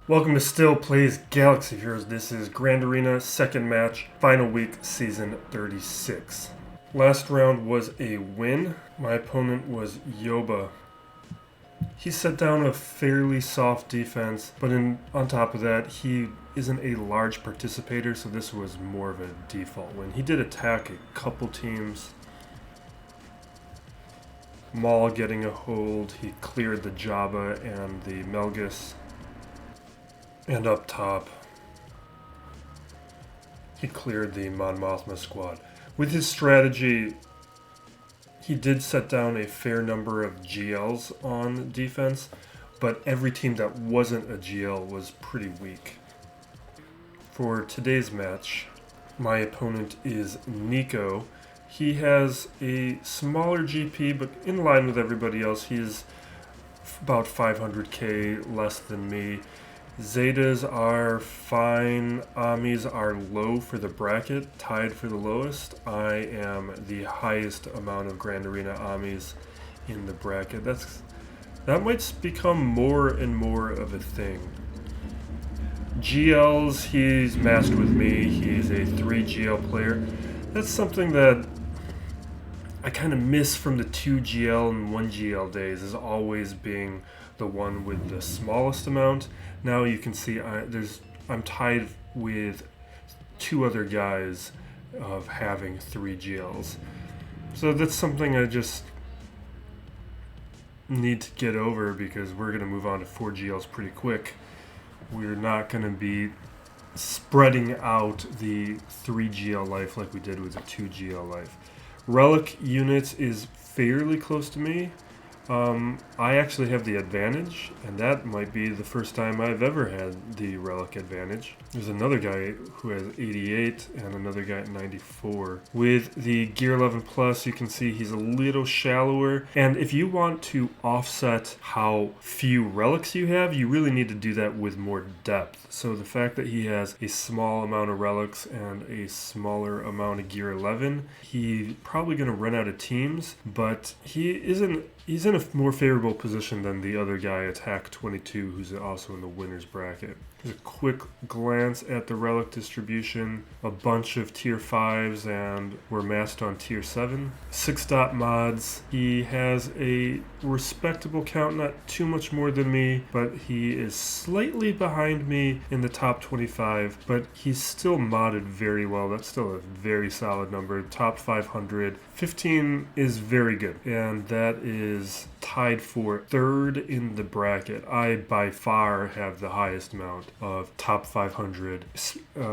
Welcome to Still Plays Galaxy Heroes. This is Grand Arena, second match, final week, season 36. Last round was a win. My opponent was Yoba. He set down a fairly soft defense, but on top of that, he isn't a large participator, so this was more of a default win. He did attack a couple teams. Maul getting a hold, he cleared the Jabba and the Melgus. And up top, he cleared the Mon Mothma squad. With his strategy, he did set down a fair number of GLs on defense, but every team that wasn't a GL was pretty weak. For today's match, my opponent is Nico. He has a smaller GP, but in line with everybody else. He's about 500k less than me. Zetas are fine, Amis are low for the bracket, tied for the lowest. I am the highest amount of Grand Arena Amis in the bracket. That might become more and more of a thing. GLs, he's matched with me, he's a 3 GL player. That's something that I kind of miss from the 2 GL and 1 GL days, is always being the one with the smallest amount. Now you can see I'm tied with 2 other guys of having 3 GLs. So that's something I just need to get over, because we're going to move on to 4 GLs pretty quick. We're not going to be spreading out the 3 GL life like we did with the 2 GL life. Relic units is fairly close to me. I actually have the advantage, and that might be the first time I've ever had the relic advantage. There's another guy who has 88 and another guy at 94. With the Gear 11 Plus, you can see he's a little shallower, and if you want to offset how few relics you have, you really need to do that with more depth. So the fact that he has a small amount of relics and a smaller amount of Gear 11, he's probably going to run out of teams, but he's in a more favorable position than the other guy, Attack 22, who's also in the winner's bracket. A quick glance at the relic distribution. A bunch of tier 5s, and we're matched on tier 7. 6-dot mods. He has a respectable count, not too much more than me, but he is slightly behind me in the top 25, but he's still modded very well. That's still a very solid number. Top 500. 15 is very good, and that is tied for 3rd in the bracket. I by far have the highest amount of top 500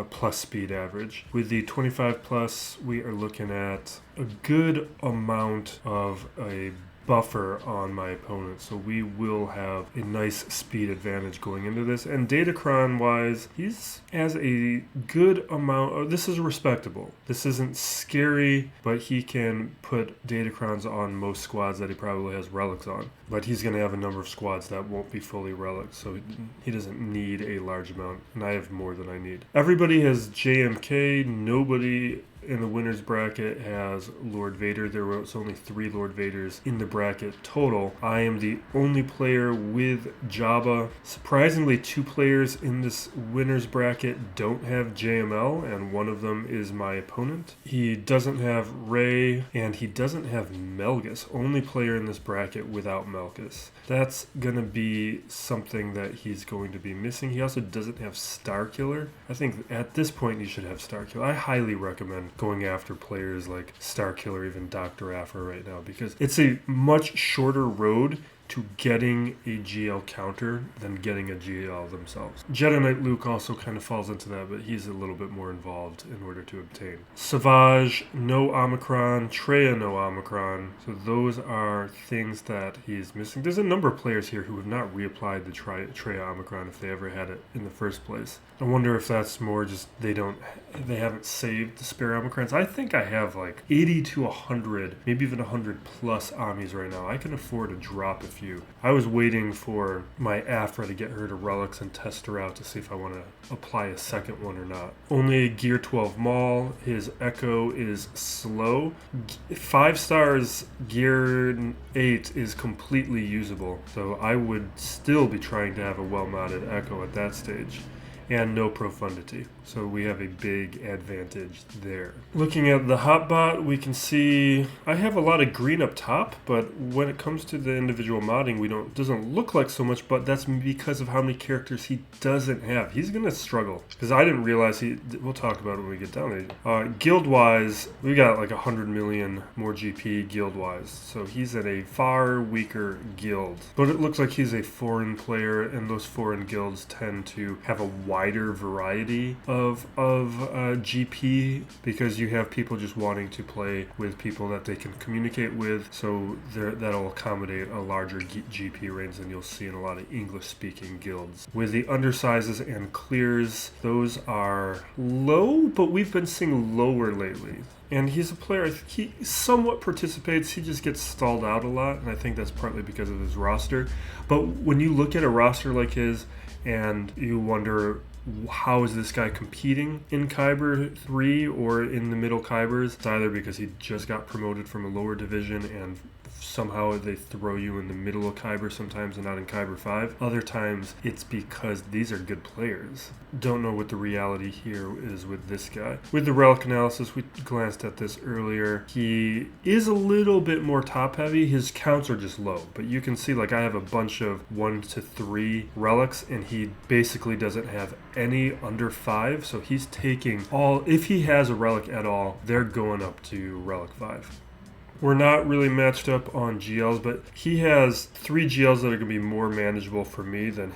plus speed average. With the 25 plus, we are looking at a good amount of a buffer on my opponent, so we will have a nice speed advantage going into this. And Datacron wise, he's has a good amount this is respectable. This isn't scary, but he can put Datacrons on most squads that he probably has relics on, but he's going to have a number of squads that won't be fully relics, so he doesn't need a large amount, and I have more than I need. Everybody has JMK. Nobody in the winner's bracket has Lord Vader. There was only 3 Lord Vaders in the bracket total. I am the only player with Jabba. Surprisingly, 2 players in this winner's bracket don't have JML, and one of them is my opponent. He doesn't have Rey, and he doesn't have Melgus. Only player in this bracket without Melgus. That's going to be something that he's going to be missing. He also doesn't have Starkiller. I think at this point you should have Starkiller. I highly recommend going after players like Starkiller, even Dr. Aphra right now, because it's a much shorter road to getting a GL counter than getting a GL themselves. Jedi Knight Luke also kind of falls into that, but he's a little bit more involved in order to obtain. Savage, no Omicron. Traya, no Omicron. So those are things that he's missing. There's a number of players here who have not reapplied the Traya Omicron if they ever had it in the first place. I wonder if that's more just they haven't saved the spare Omicrons. I think I have like 80 to 100, maybe even 100 plus Amis right now. I can afford to drop a few few. I was waiting for my Aphra to get her to relics and test her out to see if I want to apply a second one or not. Only Gear 12 Maul. His Echo is slow. 5 stars Gear 8 is completely usable. So I would still be trying to have a well-modded Echo at that stage. And no Profundity. So we have a big advantage there. Looking at the hotbot, we can see I have a lot of green up top, but when it comes to the individual modding, doesn't look like so much, but that's because of how many characters he doesn't have. He's gonna struggle because I didn't realize we'll talk about it when we get down there. Guild-wise, we got like 100 million more GP guild-wise, so he's at a far weaker guild. But it looks like he's a foreign player, and those foreign guilds tend to have a wider variety of GP because you have people just wanting to play with people that they can communicate with, so that'll accommodate a larger GP range than you'll see in a lot of English-speaking guilds. With the undersizes and clears, those are low, but we've been seeing lower lately. And he's a player, he somewhat participates, he just gets stalled out a lot, and I think that's partly because of his roster. But when you look at a roster like his, and you wonder, how is this guy competing in Kyber 3 or in the middle Kybers? It's either because he just got promoted from a lower division and somehow they throw you in the middle of Kyber sometimes and not in Kyber 5. Other times it's because these are good players. Don't know what the reality here is with this guy. With the relic analysis, we glanced at this earlier. He is a little bit more top heavy. His counts are just low, but you can see like I have a bunch of 1 to 3 relics and he basically doesn't have any under 5. So he's taking all, if he has a relic at all, they're going up to relic 5. We're not really matched up on GLs, but he has 3 GLs that are going to be more manageable for me than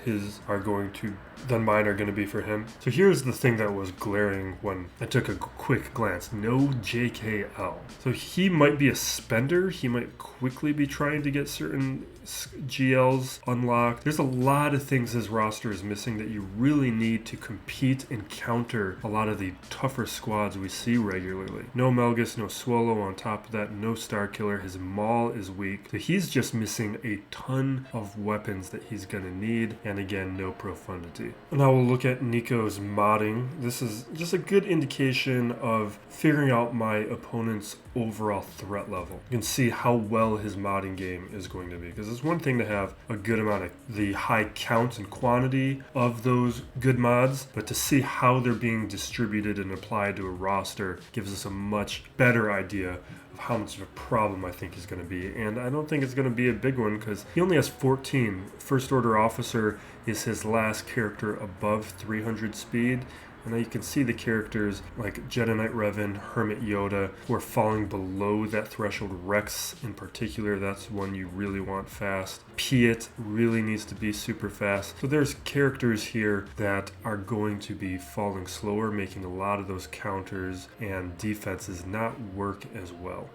mine are going to be for him. So here's the thing that was glaring when I took a quick glance. No JKL. So he might be a spender. He might quickly be trying to get certain GLs unlocked. There's a lot of things his roster is missing that you really need to compete and counter a lot of the tougher squads we see regularly. No Melgus, no Swolo. On top of that, no Starkiller. His Maul is weak. So he's just missing a ton of weapons that he's going to need. And again, no Profundity. Now we'll look at Nico's modding. This is just a good indication of figuring out my opponent's overall threat level. You can see how well his modding game is going to be, because it's one thing to have a good amount of the high count and quantity of those good mods, but to see how they're being distributed and applied to a roster gives us a much better idea of how much of a problem I think is going to be. And I don't think it's going to be a big one because he only has 14. First Order Officer is his last character above 300 speed. And now you can see the characters like Jedi Knight Revan, Hermit Yoda, who are falling below that threshold. Rex in particular, that's one you really want fast. Piet really needs to be super fast. So there's characters here that are going to be falling slower, making a lot of those counters and defenses not work as well.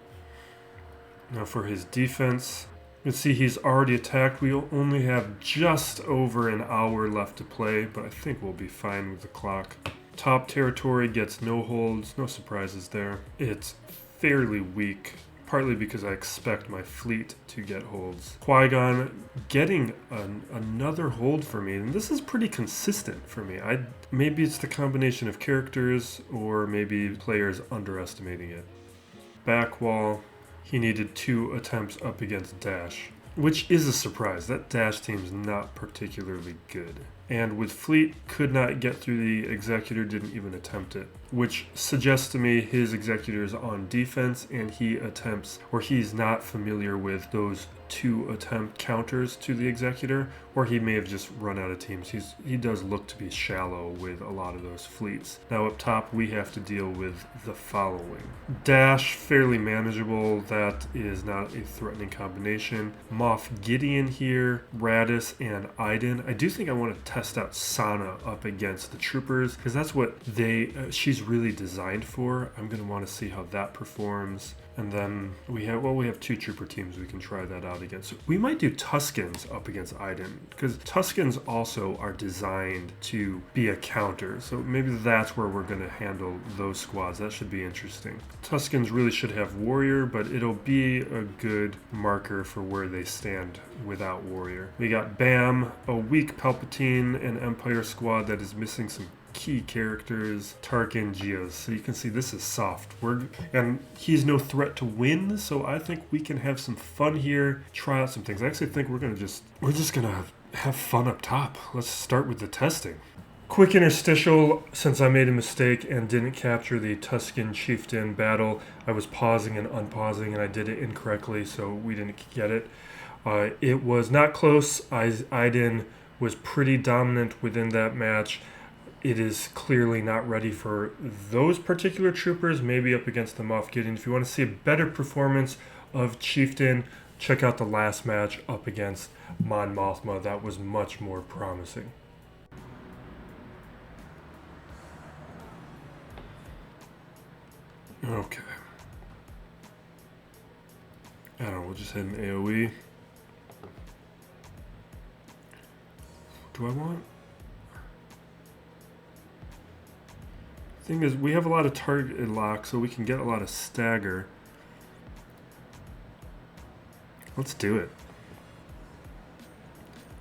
Now for his defense, you can see he's already attacked. We only have just over an hour left to play, but I think we'll be fine with the clock. Top territory gets no holds, no surprises there. It's fairly weak, partly because I expect my fleet to get holds. Qui-Gon getting another hold for me, and this is pretty consistent for me. Maybe it's the combination of characters, or maybe players underestimating it. Back wall, he needed 2 attempts up against Dash, which is a surprise. That Dash team's not particularly good. And with fleet, could not get through the Executor, didn't even attempt it, which suggests to me his Executor's on defense and he attempts, or he's not familiar with those 2 attempt counters to the Executor, or he may have just run out of teams. He does look to be shallow with a lot of those fleets. Now up top, we have to deal with the following. Dash, fairly manageable. That is not a threatening combination. Moff Gideon here, Raddus, and Iden. I do think I want to test out Sana up against the troopers, because that's what she's really designed for. I'm going to want to see how that performs. And then we have 2 trooper teams. We can try that out against. We might do Tuskens up against Iden, because Tuskens also are designed to be a counter. So maybe that's where we're going to handle those squads. That should be interesting. Tuskens really should have Warrior, but it'll be a good marker for where they stand without Warrior. We got Bam, a weak Palpatine and Empire squad that is missing some key characters, Tarkin, Geos. So you can see this is soft. And he's no threat to win, so I think we can have some fun here, try out some things. I actually think we're just gonna have fun up top. Let's start with the testing. Quick interstitial, since I made a mistake and didn't capture the Tusken Chieftain battle. I was pausing and unpausing and I did it incorrectly, so we didn't get it. It was not close. Iden was pretty dominant within that match. It is clearly not ready for those particular troopers, maybe up against the Moff Gideon. If you want to see a better performance of Chieftain, check out the last match up against Mon Mothma. That was much more promising. Okay. I don't know, we'll just hit an AoE. Do I want? Thing is, we have a lot of target lock, so we can get a lot of stagger. Let's do it.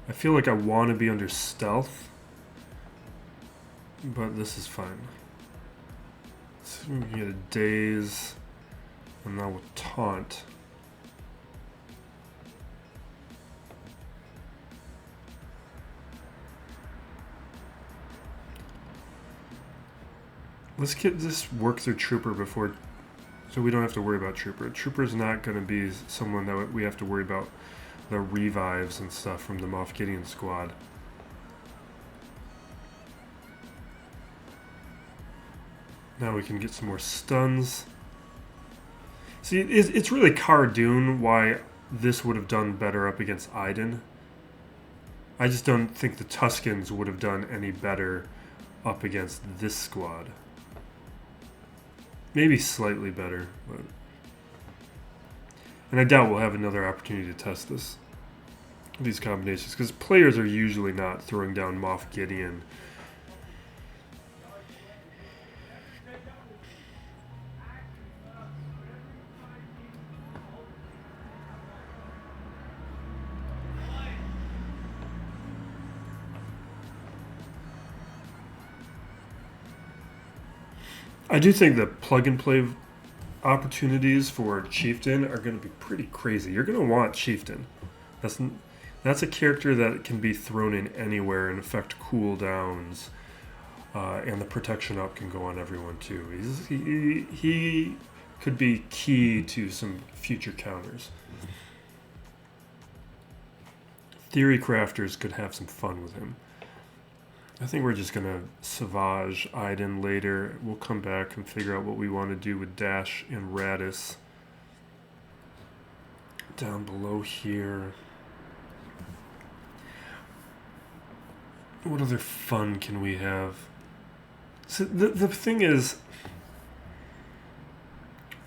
I feel like I want to be under stealth, but this is fine. So we can get a daze, and now we'll taunt. Let's get this work through Trooper before, so we don't have to worry about Trooper. Trooper's not going to be someone that we have to worry about the revives and stuff from the Moff Gideon squad. Now we can get some more stuns. See, it's really Cardoon why this would have done better up against Iden. I just don't think the Tuskens would have done any better up against this squad. Maybe slightly better, but... And I doubt we'll have another opportunity to test these combinations, because players are usually not throwing down Moff Gideon. I do think that plug-and-play opportunities for Chieftain are going to be pretty crazy. You're going to want Chieftain. That's a character that can be thrown in anywhere and affect cooldowns, and the protection up can go on everyone too. He could be key to some future counters. Theory crafters could have some fun with him. I think we're just going to Savage Iden later. We'll come back and figure out what we want to do with Dash and Raddus. Down below here. What other fun can we have? So the thing is,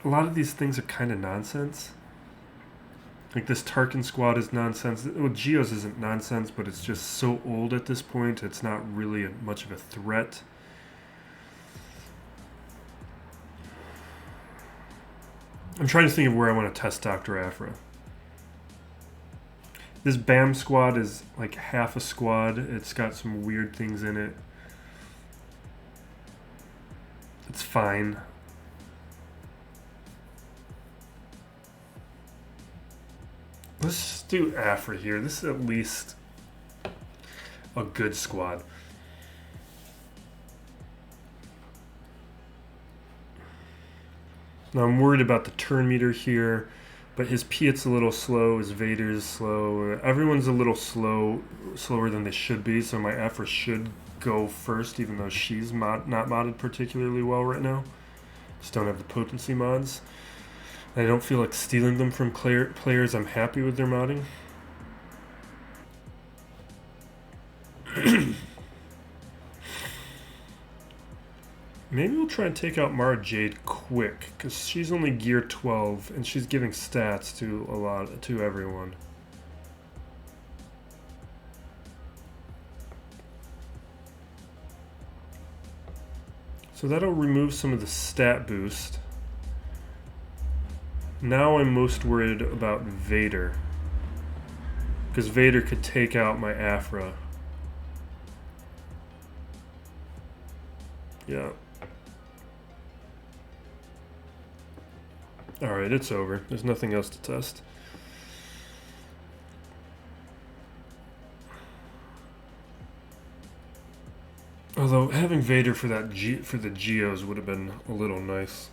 a lot of these things are kind of nonsense. Like this Tarkin squad is nonsense. Well, Geos isn't nonsense, but it's just so old at this point. It's not really much of a threat. I'm trying to think of where I want to test Dr. Aphra. This BAM squad is like half a squad. It's got some weird things in it. It's fine. Let's do Aphra here. This is at least a good squad. Now I'm worried about the turn meter here, but his Piet's a little slow, his Vader's slow. Everyone's a little slower than they should be, so my Aphra should go first, even though she's not modded particularly well right now. Just don't have the potency mods. I don't feel like stealing them from players. I'm happy with their modding. Maybe we'll try and take out Mara Jade quick, because she's only gear 12, and she's giving stats to everyone. So that'll remove some of the stat boost. Now I'm most worried about Vader, because Vader could take out my Aphra. Yeah. Alright, it's over. There's nothing else to test. Although having Vader for that for the Geos would have been a little nice.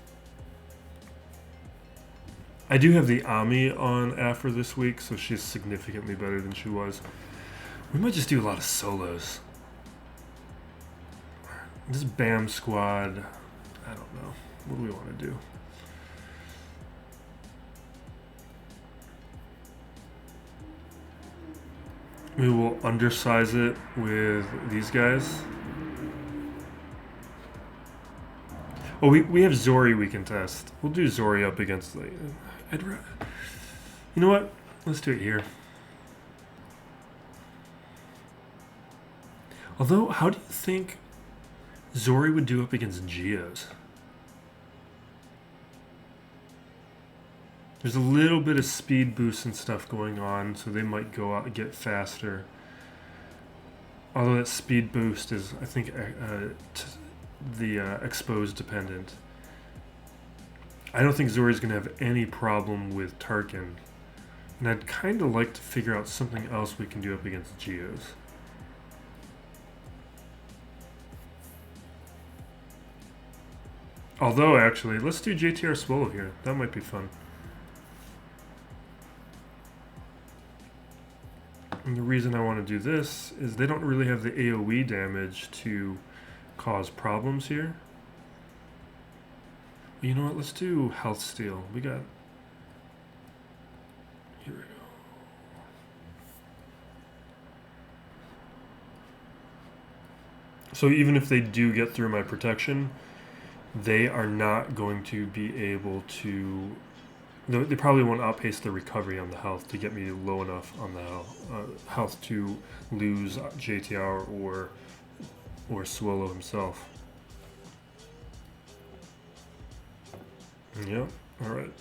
I do have the Ami on Aphra this week, so she's significantly better than she was. We might just do a lot of solos. This BAM squad, I don't know. What do we want to do? We will undersize it with these guys. Oh, we have Zorii we can test. We'll do Zorii up against the... You know what? Let's do it here. Although, how do you think Zorii would do up against Geos? There's a little bit of speed boost and stuff going on, so they might go out and get faster. Although that speed boost is, I think, exposed dependent. I don't think Zori's going to have any problem with Tarkin. And I'd kind of like to figure out something else we can do up against Geos. Although, actually, let's do JTR Swolo here. That might be fun. And the reason I want to do this is they don't really have the AoE damage to cause problems here. But you know what? Let's do Health Steal. We got... Here we go. So even if they do get through my protection, they are not going to be able to... They probably won't outpace the recovery on the health to get me low enough on the health to lose JTR or Swolo himself. Yep, alright.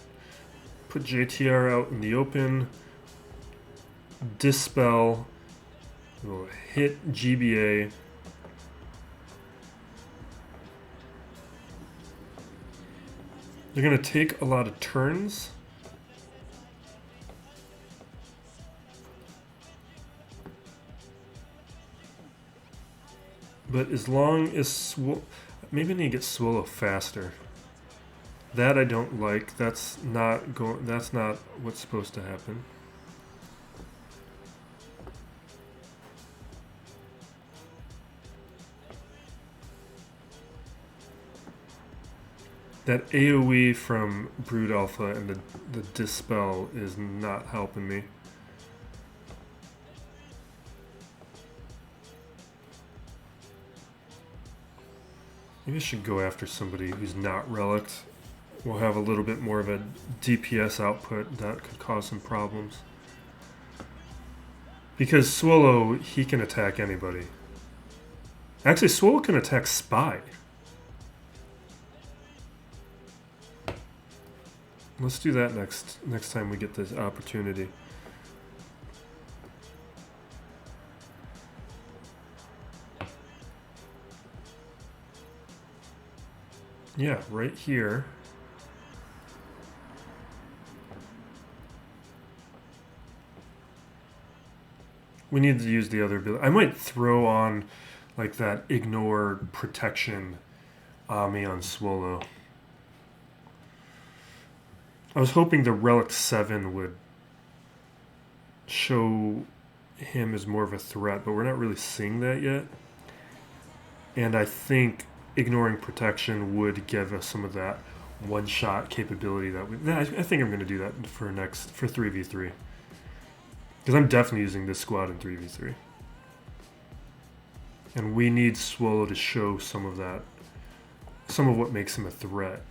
Put JTR out in the open. Dispel. We'll hit GBA. They're going to take a lot of turns. But as long as maybe I need to get Swolo faster. That I don't like. That's not what's supposed to happen. That AoE from Brood Alpha and the Dispel is not helping me. Maybe I should go after somebody who's not relicked. We'll have a little bit more of a DPS output that could cause some problems. Because Swolo, he can attack anybody. Actually, Swolo can attack Spy. Let's do that next time we get this opportunity. Yeah, right here. We need to use the other ability. I might throw on like that ignore protection Ami on Swolo. I was hoping the Relic 7 would show him as more of a threat, but we're not really seeing that yet. And I think ignoring protection would give us some of that one-shot capability that we... I think I'm going to do that for 3v3. Because I'm definitely using this squad in 3v3. And we need Swolo to show some of that some of what makes him a threat.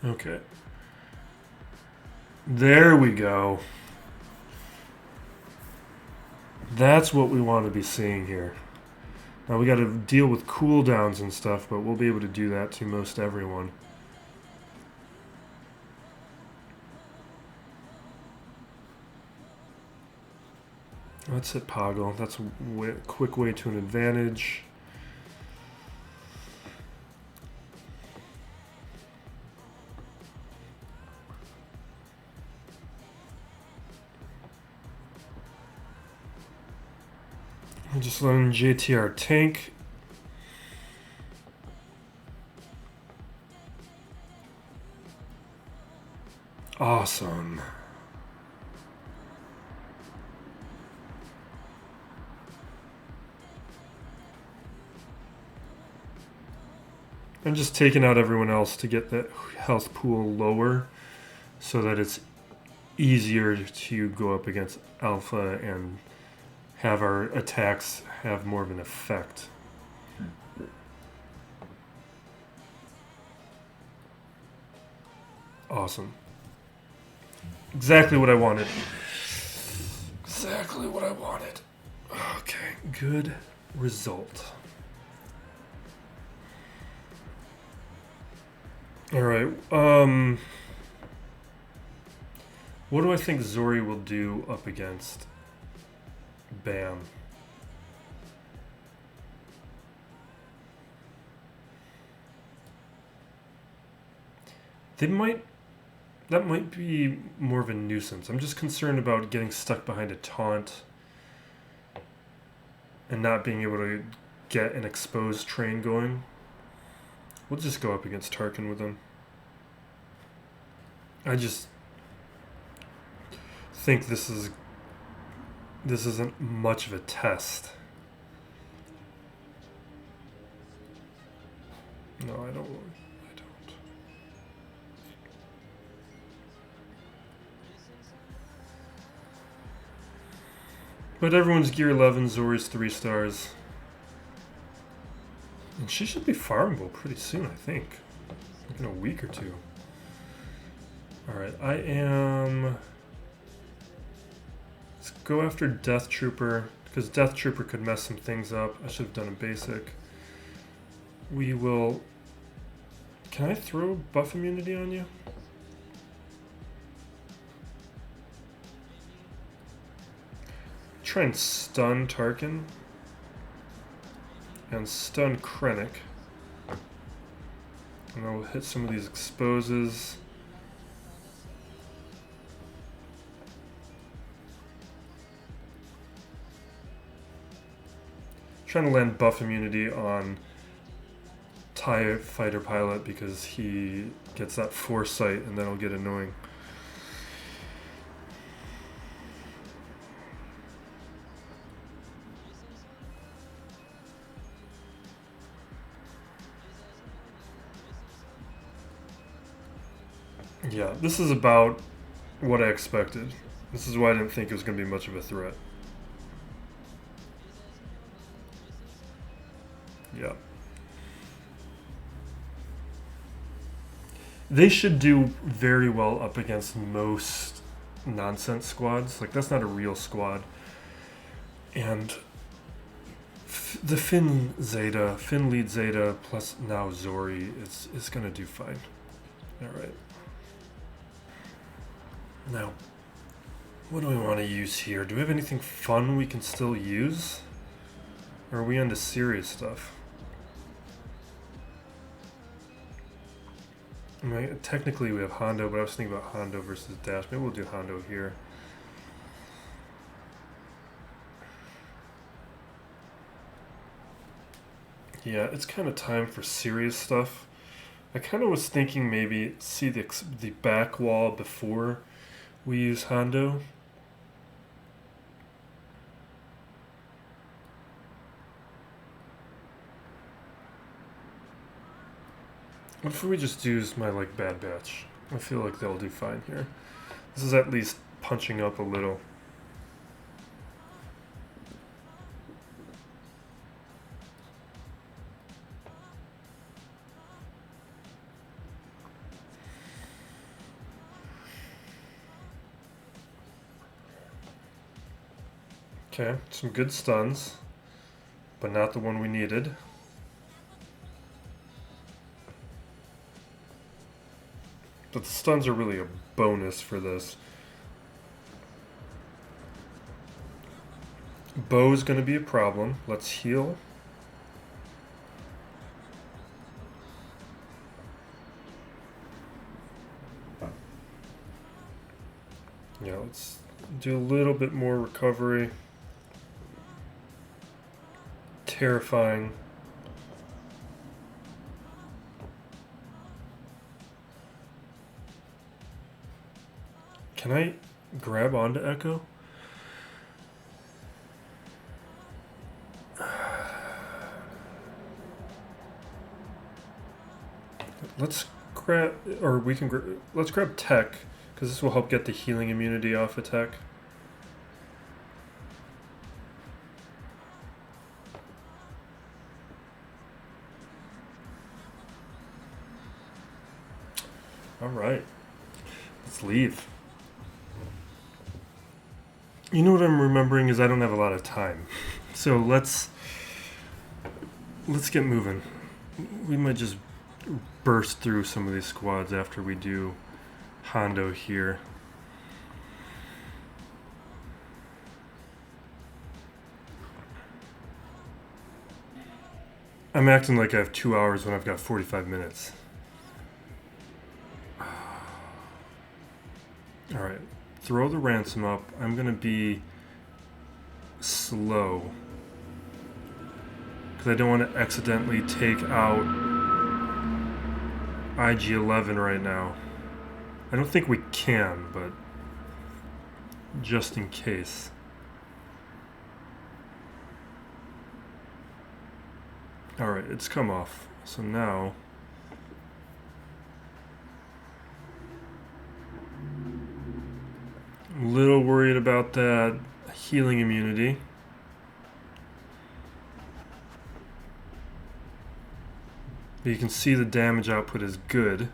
Okay. There we go. That's what we want to be seeing here. Now we got to deal with cooldowns and stuff, but we'll be able to do that to most everyone. Let's hit Poggle. That's a quick way to an advantage. Just letting JTR tank. Awesome. I'm just taking out everyone else to get that health pool lower so that it's easier to go up against Alpha and have our attacks have more of an effect. Awesome. Exactly what I wanted. Exactly what I wanted. Okay, good result. Alright, what do I think Zorii will do up against Bam? That might be more of a nuisance. I'm just concerned about getting stuck behind a taunt and not being able to get an exposed train going. We'll just go up against Tarkin with him. I just think this isn't much of a test. No, I don't. But everyone's gear 11, Zori's 3 stars. And she should be farmable pretty soon, I think. Like in a week or two. Alright, I am... Let's go after Death Trooper, because Death Trooper could mess some things up. I should have done a basic. We will... Can I throw buff immunity on you? Try and stun Tarkin. And stun Krennic. And I'll hit some of these exposes. Trying to land buff immunity on TIE fighter pilot because he gets that foresight and that'll get annoying. Yeah, this is about what I expected. This is why I didn't think it was going to be much of a threat. Yeah. They should do very well up against most nonsense squads. Like, that's not a real squad. And the Finn lead Zeta, plus now Zorii is going to do fine. Alright. Now, what do we want to use here? Do we have anything fun we can still use? Or are we into serious stuff? I mean, technically we have Hondo, but I was thinking about Hondo versus Dash. Maybe we'll do Hondo here. Yeah, it's kind of time for serious stuff. I kind of was thinking maybe see the back wall before we use Hondo. What if we just use my, like, bad batch? I feel like they'll do fine here. This is at least punching up a little. Okay, some good stuns, but not the one we needed. But the stuns are really a bonus for this. Bow's going to be a problem. Let's heal. Yeah, let's do a little bit more recovery. Terrifying. Can I grab onto Echo? Let's grab, or we can, let's grab Tech, because this will help get the healing immunity off of Tech. Alright, let's leave. You know what I'm remembering is I don't have a lot of time. So let's get moving. We might just burst through some of these squads after we do Hondo here. I'm acting like I have 2 hours when I've got 45 minutes. Alright, throw the ransom up. I'm gonna be slow, because I don't want to accidentally take out IG-11 right now. I don't think we can, but just in case. Alright, it's come off. So now I'm a little worried about that healing immunity. But you can see the damage output is good.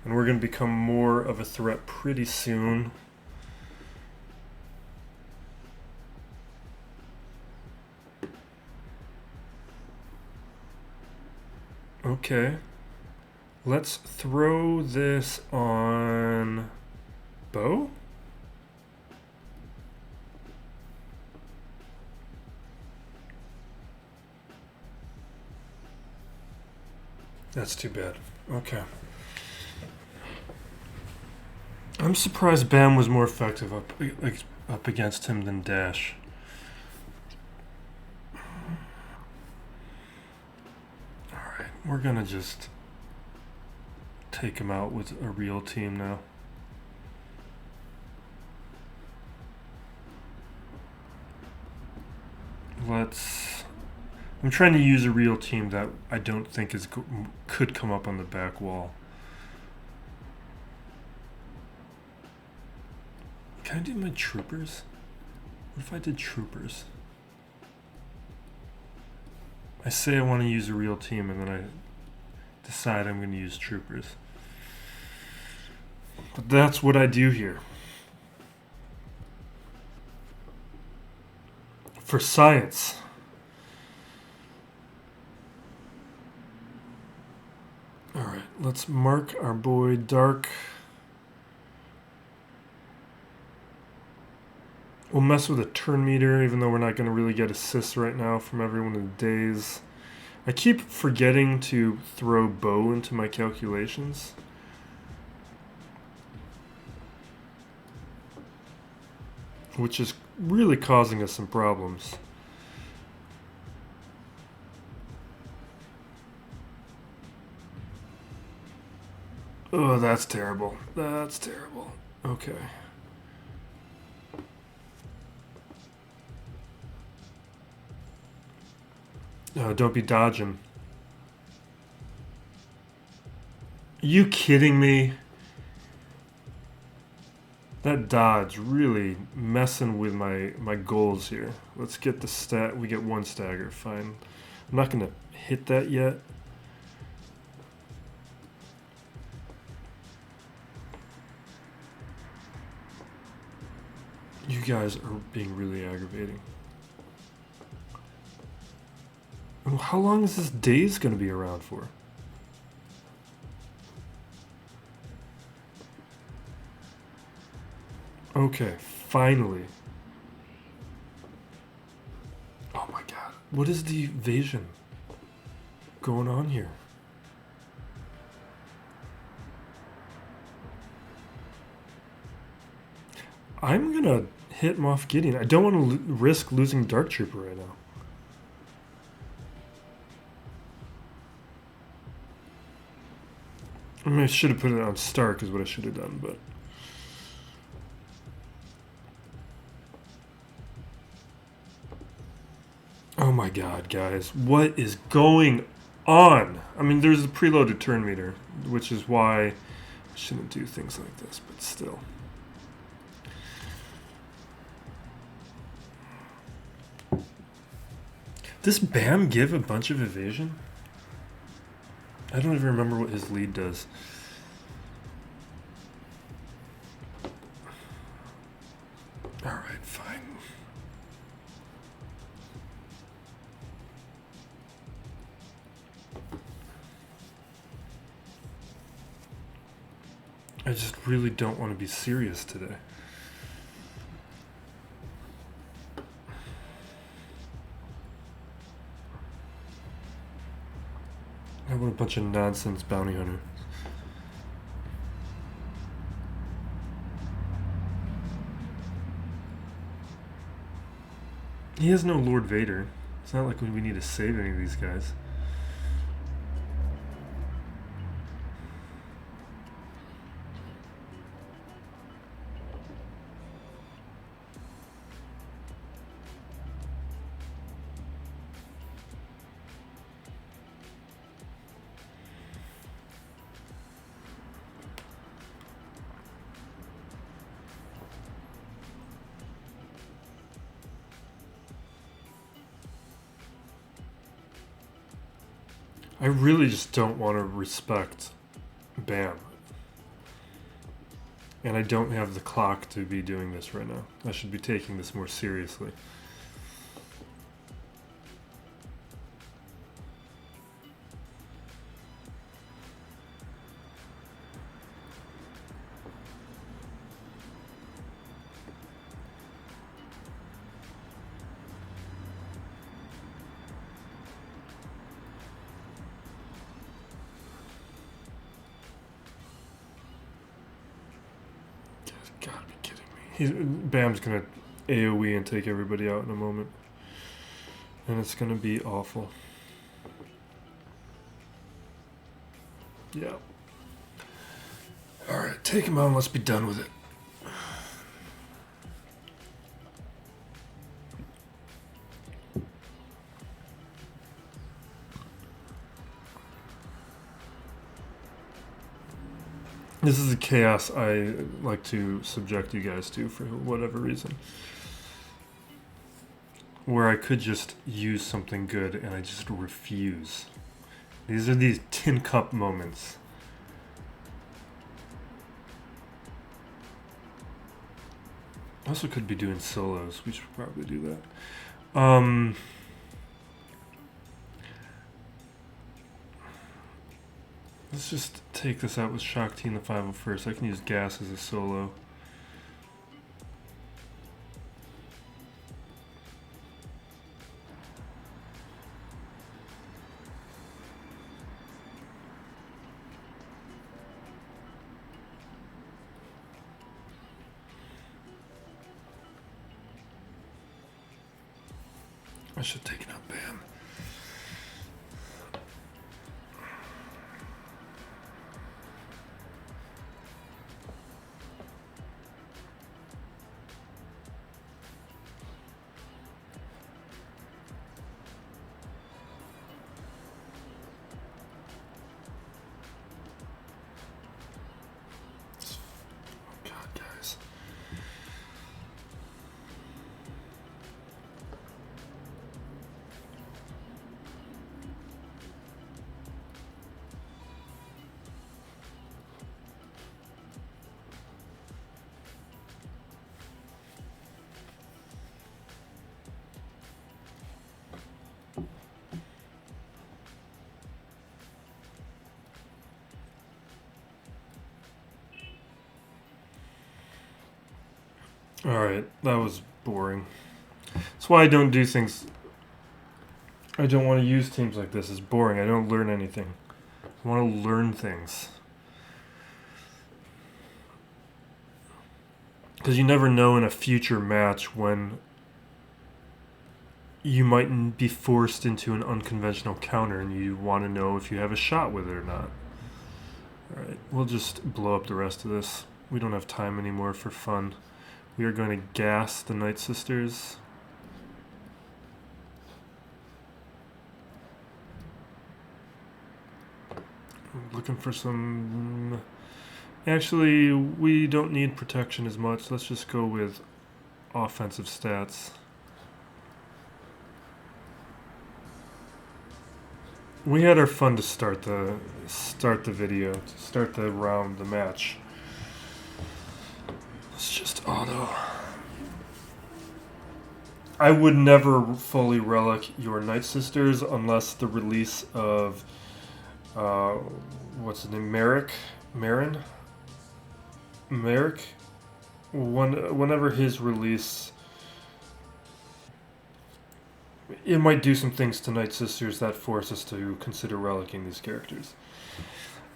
And we're going to become more of a threat pretty soon. Okay. Let's throw this on Bo? That's too bad. Okay. I'm surprised Bam was more effective up against him than Dash. Alright, we're gonna just take him out with a real team now. I'm trying to use a real team that I don't think could come up on the back wall. Can I do my troopers? What if I did troopers? I say I want to use a real team and then I decide I'm going to use troopers. But that's what I do here. For science. Alright, let's mark our boy Dark. We'll mess with a turn meter, even though we're not going to really get assists right now from everyone in the days. I keep forgetting to throw Bo into my calculations. Which is really causing us some problems. Oh, that's terrible. That's terrible. Okay. Don't be dodging. you kidding me? That dodge really messing with my goals here. Let's get the stat. We get 1 stagger. Fine. I'm not going to hit that yet. You guys are being really aggravating. How long is this daze going to be around for? Okay, finally. Oh my god. What is the evasion going on here? I'm gonna hit Moff Gideon. I don't want to risk losing Dark Trooper right now. I mean, I should have put it on Stark is what I should have done, but... Oh my god, guys. What is going on? I mean, there's a preloaded turn meter, which is why I shouldn't do things like this, but still. Does Bam give a bunch of evasion? I don't even remember what his lead does. Alright, fine. I just really don't want to be serious today. I want a bunch of nonsense bounty hunter. He has no Lord Vader. It's not like we need to save any of these guys. I really just don't want to respect Bam. And I don't have the clock to be doing this right now. I should be taking this more seriously. Bam's gonna AoE and take everybody out in a moment. And it's gonna be awful. Yeah. Alright, take him out and let's be done with it. This is the chaos I like to subject you guys to for whatever reason. Where I could just use something good and I just refuse. These are these tin cup moments. I also could be doing solos. We should probably do that. Let's just take this out with Shaak Ti in the 501st. I can use gas as a solo. I should have taken out Bam. Alright, that was boring. That's why I don't do things... I don't want to use teams like this. It's boring. I don't learn anything. I want to learn things. Because you never know in a future match when you might be forced into an unconventional counter and you want to know if you have a shot with it or not. Alright, we'll just blow up the rest of this. We don't have time anymore for fun. We are going to gas the Night Sisters. Looking for some... Actually, we don't need protection as much. Let's just go with offensive stats. We had our fun to start the video, to start the round, the match. Let's just auto. I would never fully relic your Night Sisters unless the release of what's his name? Marin? Merrick? Whenever his release, it might do some things to Night Sisters that force us to consider relicking these characters.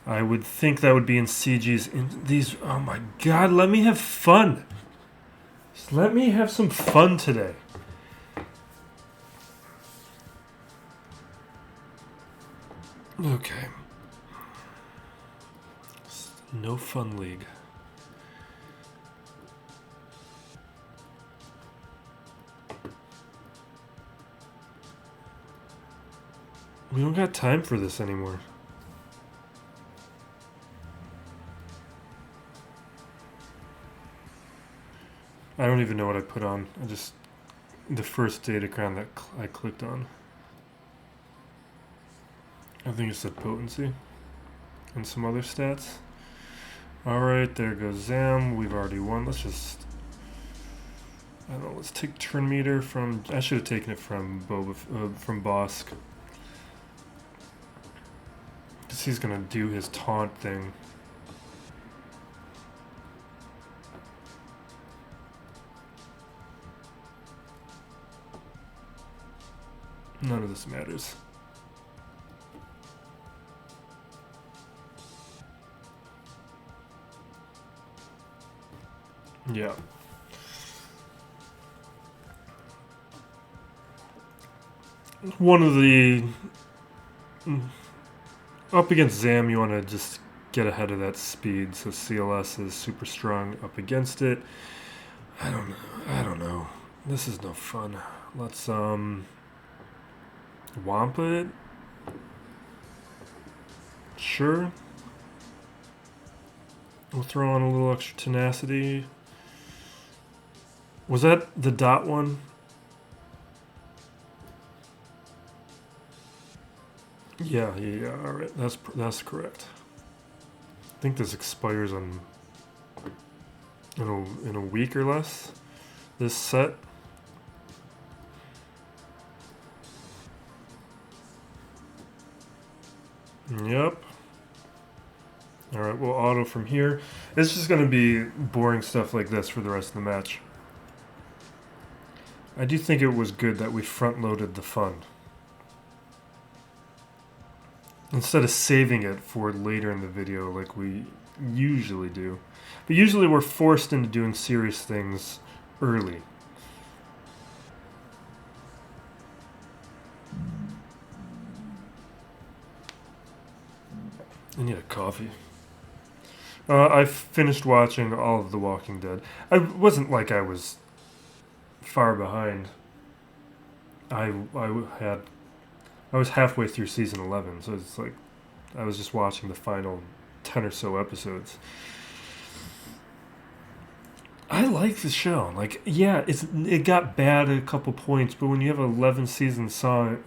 I would think that would be in CG's. Oh my god, let me have fun! Just let me have some fun today. Okay. No fun league. We don't got time for this anymore. I don't even know what I put on. The first datacron that I clicked on. I think it said potency and some other stats. Alright, there goes Zam. We've already won. Let's just... I don't know, let's take turn meter from... I should have taken it from from Bossk. Because he's going to do his taunt thing. None of this matters. Yeah. One of the... Up against Zam, you want to just get ahead of that speed, so CLS is super strong up against it. I don't know. This is no fun. Let's, Wampa it? Sure. We'll throw on a little extra tenacity. Was that the dot one? Yeah, alright, that's correct. I think this expires in a week or less, this set. Yep. Alright, we'll auto from here. It's just going to be boring stuff like this for the rest of the match. I do think it was good that we front-loaded the fun. Instead of saving it for later in the video like we usually do. But usually we're forced into doing serious things early. I need a coffee. I finished watching all of The Walking Dead. I wasn't like I was far behind. I was halfway through season 11, so it's like I was just watching the final 10 or so episodes. I like the show. Like, yeah, it got bad at a couple points, but when you have an 11 season show,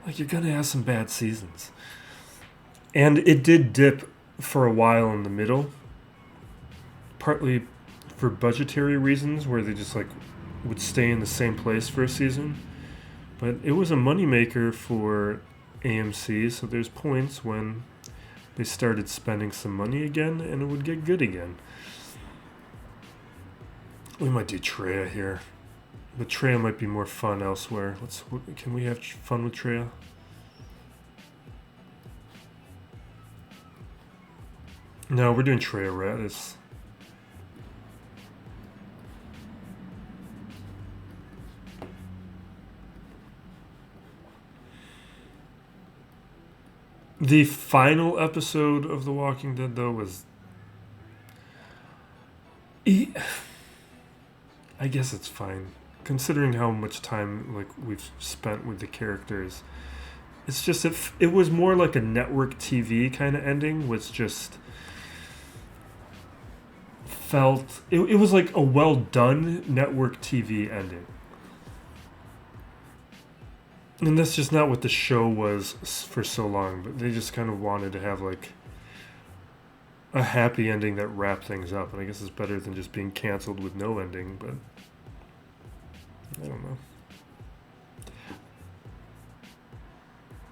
like, you're gonna have some bad seasons. And it did dip for a while in the middle, partly for budgetary reasons, where they just like would stay in the same place for a season. But it was a moneymaker for AMC, so there's points when they started spending some money again, and it would get good again. We might do Traya here. But Traya might be more fun elsewhere. Can we have fun with Traya? No, we're doing Traya Raddus. The final episode of The Walking Dead, though, was... I guess it's fine. Considering how much time we've spent with the characters. It's just, it was more like a network TV kind of ending, which just felt... It was like a well-done network TV ending. And that's just not what the show was for so long, but they just kind of wanted to have like a happy ending that wrapped things up. And I guess it's better than just being canceled with no ending, but I don't know.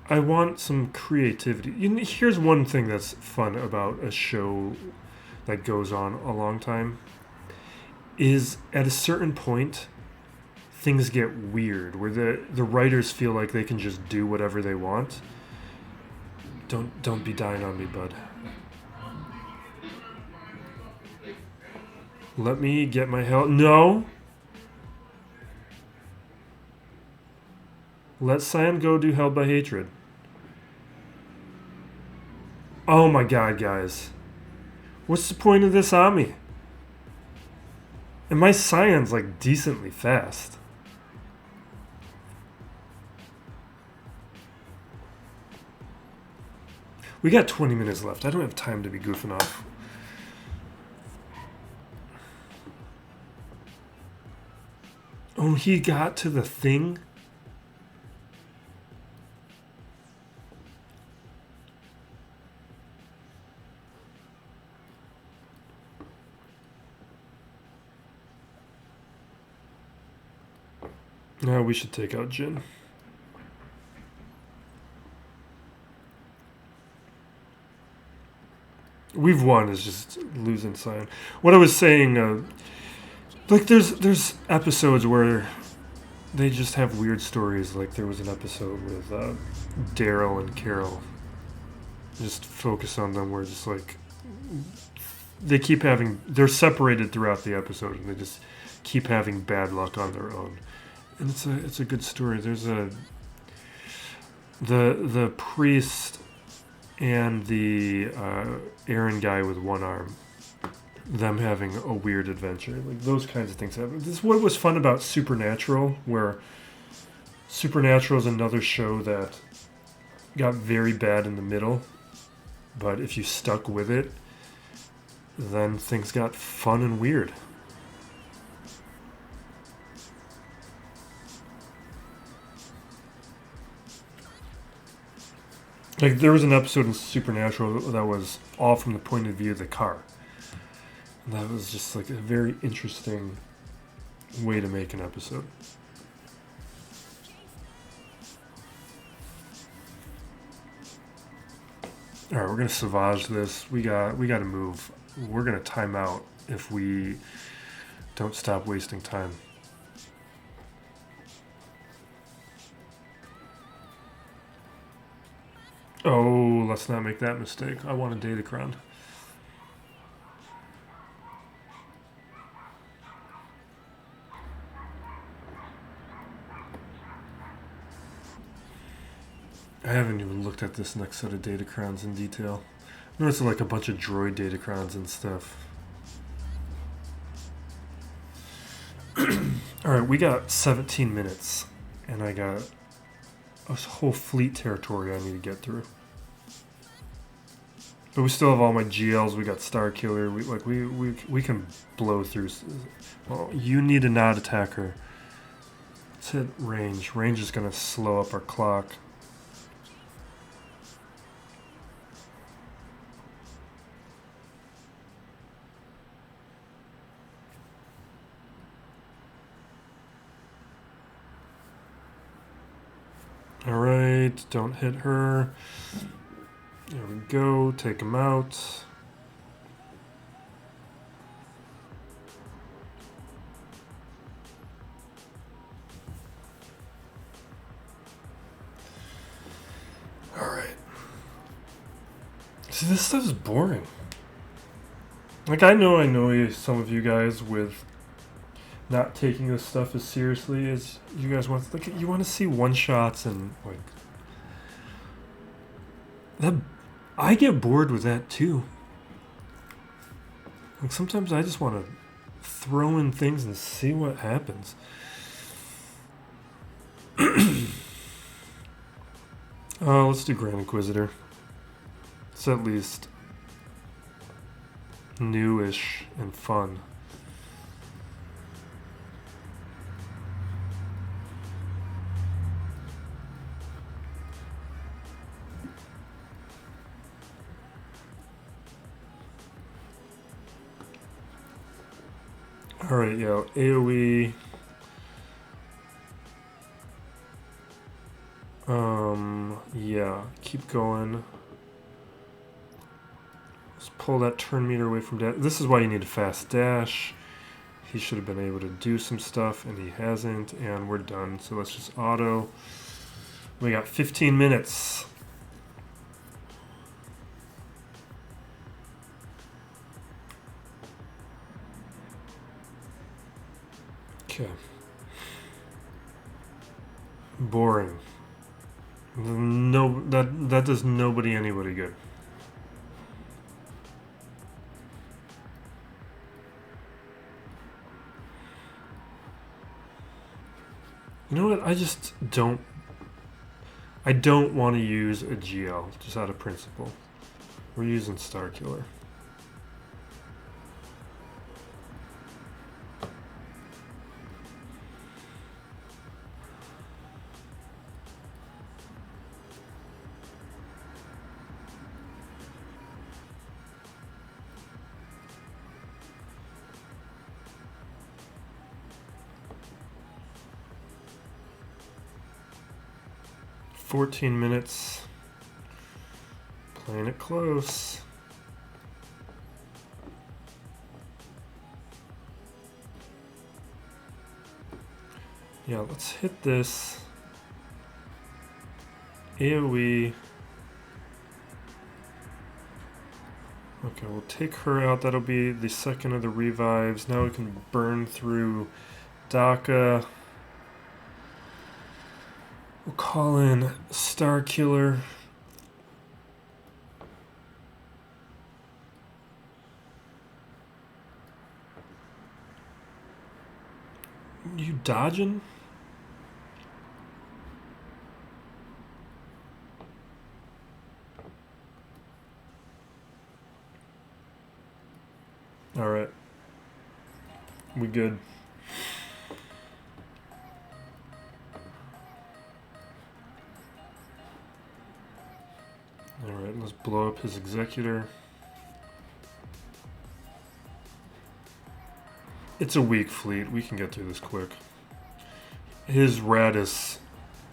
I want some creativity. Here's one thing that's fun about a show that goes on a long time is at a certain point things get weird where the writers feel like they can just do whatever they want. Don't be dying on me, bud. Let me get my hell. No. Let Sam go do Held by Hatred. Oh my god, guys. What's the point of this army? And my Scion's like decently fast. We got 20 minutes left. I don't have time to be goofing off. Oh, he got to the thing? No, we should take out Jin. We've won is just losing Scion. What I was saying, like there's episodes where they just have weird stories. Like there was an episode with Daryl and Carol. Just focus on them where just like they're separated throughout the episode and they just keep having bad luck on their own. And it's a good story. There's the priest and the Aaron guy with one arm, them having a weird adventure. Like those kinds of things happen. This is what was fun about Supernatural, where Supernatural is another show that got very bad in the middle, but if you stuck with it, then things got fun and weird. Like, there was an episode in Supernatural that was all from the point of view of the car. And that was just, like, a very interesting way to make an episode. Alright, we're going to Savage this. We got to move. We're going to time out if we don't stop wasting time. Oh, let's not make that mistake. I want a Datacron. I haven't even looked at this next set of Datacrons in detail. I noticed like a bunch of droid Datacrons and stuff. Alright, we got 17 minutes. And I got a whole fleet territory I need to get through. But we still have all my GLs. We got Starkiller. We can blow through. Well, you need to not attack her. Let's hit range. Range is going to slow up our clock. Alright, don't hit her. There we go, take him out. See, this stuff is boring. Like, I know some of you guys with not taking this stuff as seriously as you guys want. Like, you want to see one-shots and, like... that. I get bored with that, too. Like, sometimes I just want to throw in things and see what happens. Let's do Grand Inquisitor. It's at least newish and fun. Alright, yeah, AoE. Yeah, keep going. Let's pull that turn meter away from dash. This is why you need a fast dash. He should have been able to do some stuff, and he hasn't, and we're done. So let's just auto. We got 15 minutes. Okay. Boring. No, that does nobody anybody good. You know what? I don't want to use a GL just out of principle. We're using Starkiller. $14 minutes. Playing it close. Yeah, let's hit this. AoE. Okay, we'll take her out. That'll be the second of the revives. Now we can burn through Daka. We'll call in Starkiller. You dodging? All right. We good. All right, let's blow up his Executor. It's a weak fleet. We can get through this quick. His Raddus,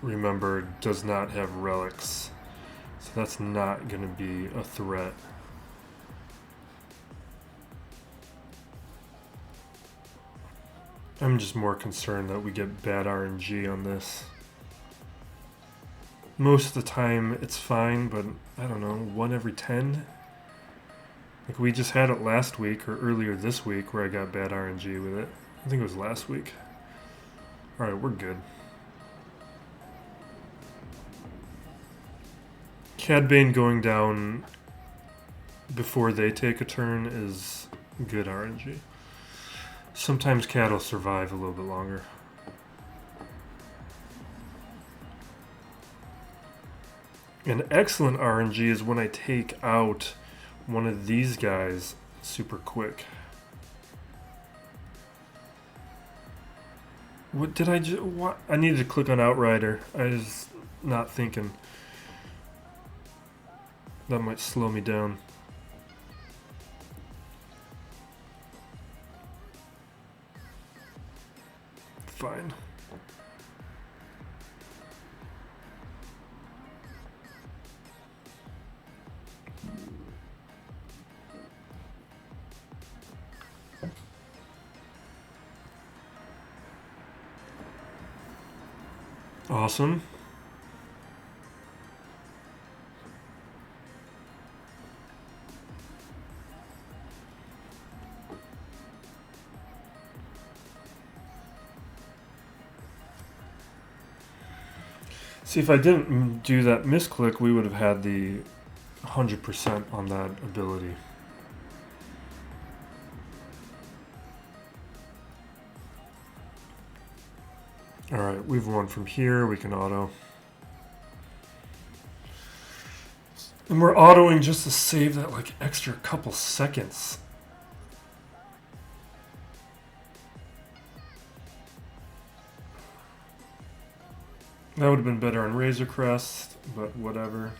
remember, does not have relics. So that's not going to be a threat. I'm just more concerned that we get bad RNG on this. Most of the time it's fine, but I don't know, 1 every 10? Like we just had it last week or earlier this week where I got bad RNG with it. I think it was last week. Alright, we're good. Cad Bane going down before they take a turn is good RNG. Sometimes Cad will survive a little bit longer. An excellent RNG is when I take out one of these guys super quick. What did I just... What? I needed to click on Outrider. I was not thinking. That might slow me down. Fine. Awesome. See, if I didn't do that misclick, we would have had the 100% on that ability. Alright, we've won from here. We can auto. And we're autoing just to save that like extra couple seconds. That would have been better on Razor Crest, but whatever.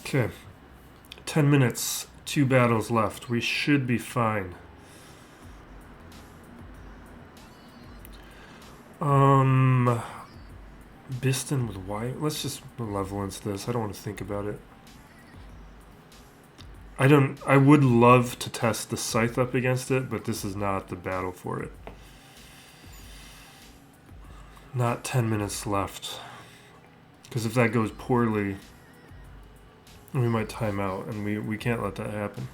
Okay. 10 minutes, 2 battles left. We should be fine. Biston with white. Let's just malevolence this. I don't want to think about it. I would love to test the Scythe up against it, but this is not the battle for it. Not 10 minutes left. Because if that goes poorly, we might time out, and we can't let that happen.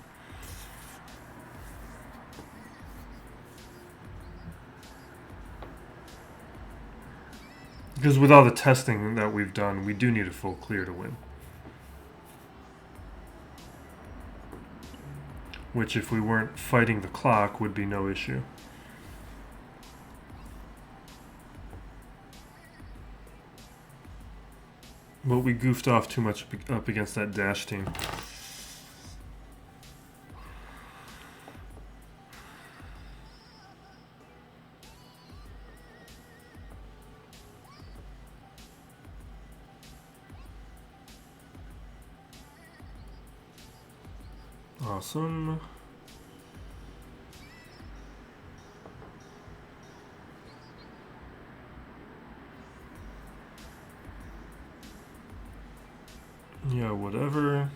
Because with all the testing that we've done, we do need a full clear to win. Which, if we weren't fighting the clock, would be no issue. But we goofed off too much up against that dash team. Awesome. Yeah, whatever.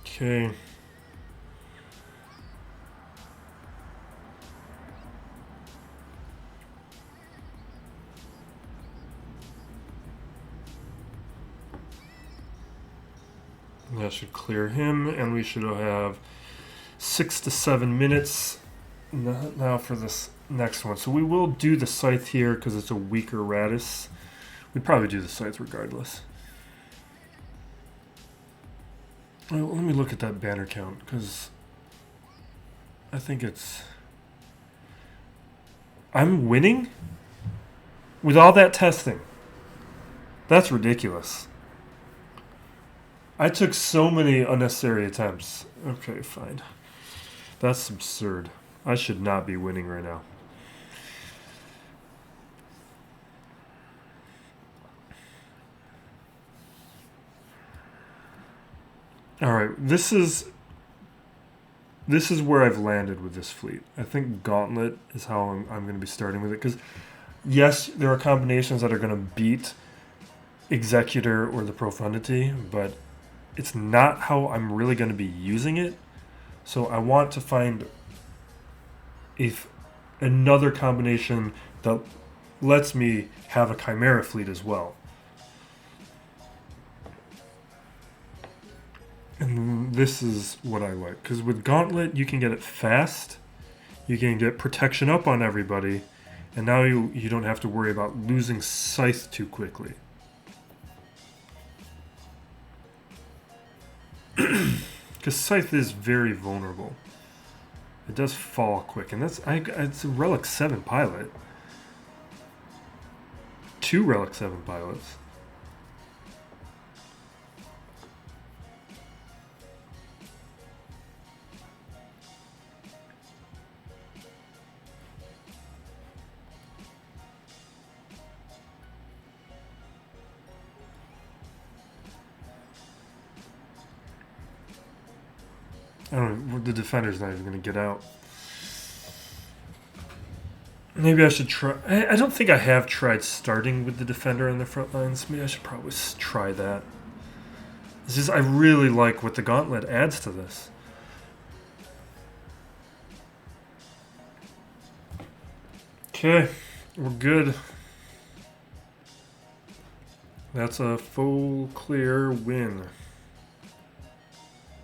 Okay. That should clear him, and we should have 6 to 7 minutes now for this next one. So we will do the Scythe here because it's a weaker Raddus. We'd probably do the Scythe regardless. Well, let me look at that banner count, because I think it's... I'm winning? With all that testing. That's ridiculous. I took so many unnecessary attempts. Okay, fine. That's absurd. I should not be winning right now. Alright, this is where I've landed with this fleet. I think Gauntlet is how I'm going to be starting with it. Because, yes, there are combinations that are going to beat Executor or the Profundity, but it's not how I'm really going to be using it. So I want to find another combination that lets me have a Chimera fleet as well. And this is what I like. Because with Gauntlet, you can get it fast. You can get protection up on everybody. And now you don't have to worry about losing Scythe too quickly. Because Scythe is very vulnerable. It does fall quick. And it's a Relic 7 pilot. 2 Relic 7 pilots. I don't know, the defender's not even going to get out. Maybe I should try... I don't think I have tried starting with the defender on the front lines. Maybe I should probably try that. It's just, I really like what the Gauntlet adds to this. Okay, we're good. That's a full clear win.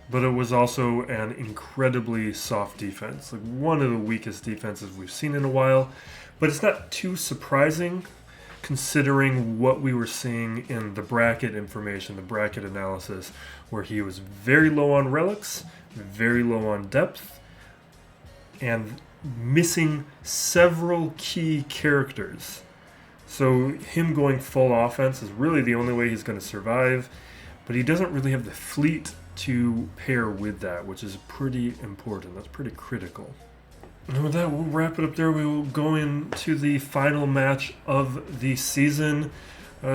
But it was also an incredibly soft defense. Like one of the weakest defenses we've seen in a while. But it's not too surprising considering what we were seeing in the bracket information, the bracket analysis, where he was very low on relics, very low on depth, and missing several key characters. So him going full offense is really the only way he's going to survive, but he doesn't really have the fleet to pair with that, which is pretty important. That's pretty critical. And with that, we'll wrap it up there. We will go into the final match of the season,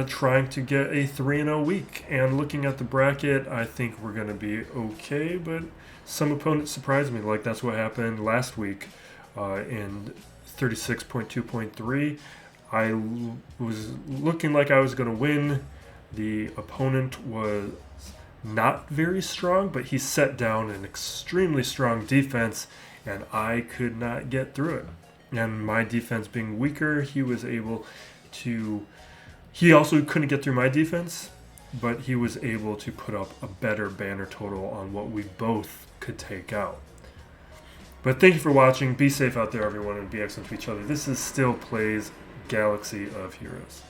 trying to get a 3-0 week. And looking at the bracket, I think we're going to be okay, but some opponents surprised me. Like that's what happened last week in 36.2.3. I was looking like I was going to win. The opponent was not very strong, but he set down an extremely strong defense, and I could not get through it. And my defense being weaker, he was able to... He also couldn't get through my defense, but he was able to put up a better banner total on what we both could take out. But thank you for watching. Be safe out there, everyone, and be excellent to each other. This is still Plays Galaxy of Heroes.